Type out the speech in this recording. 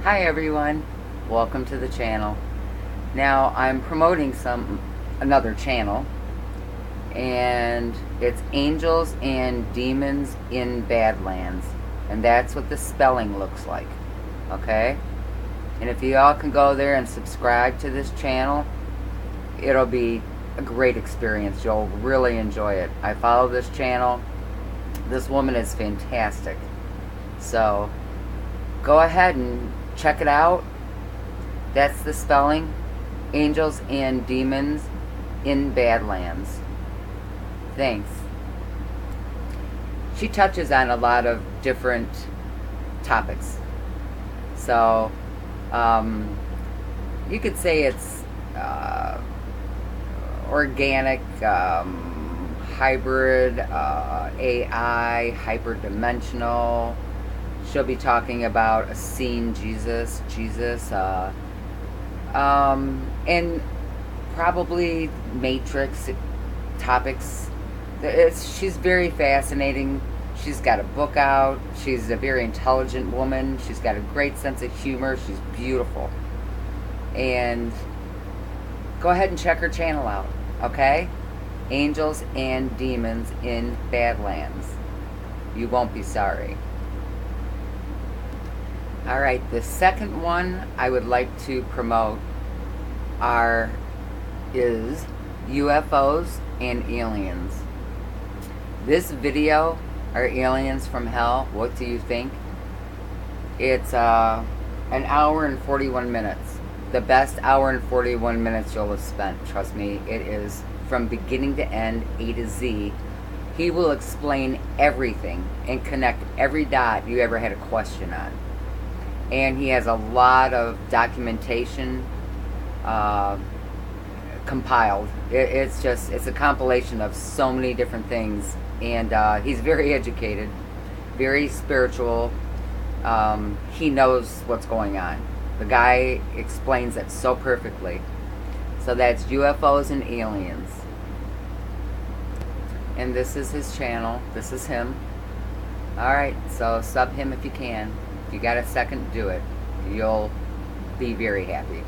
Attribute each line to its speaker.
Speaker 1: Hi everyone, welcome to the channel. Now I'm promoting another channel, and it's Angels and Demons in Badlands, and that's what the spelling looks like. Okay, and if you all can go there and subscribe to this channel, it'll be a great experience. You'll really enjoy it. I follow this channel. This woman is fantastic, so go ahead and check it out. That's the spelling. Angels and Demons in Badlands. Thanks. She touches on a lot of different topics. So, you could say it's organic, hybrid, AI, hyperdimensional. She'll be talking about a seen Jesus, and probably Matrix topics. She's very fascinating. She's got a book out. She's a very intelligent woman. She's got a great sense of humor. She's beautiful. And go ahead and check her channel out, okay? Angels and Demons in Badlands. You won't be sorry. Alright, the second one I would like to promote is UFOs and aliens. This video, are aliens from hell? What do you think? It's an hour and 41 minutes. The best hour and 41 minutes you'll have spent. Trust me, it is from beginning to end, A to Z. He will explain everything and connect every dot you ever had a question on. And he has a lot of documentation compiled. It's a compilation of so many different things, and he's very educated, very spiritual. He knows what's going on. The guy explains it so perfectly. So that's UFOs and aliens. And this is his channel. This is him. Alright, so sub him if you can. If you got a second, do it. You'll be very happy.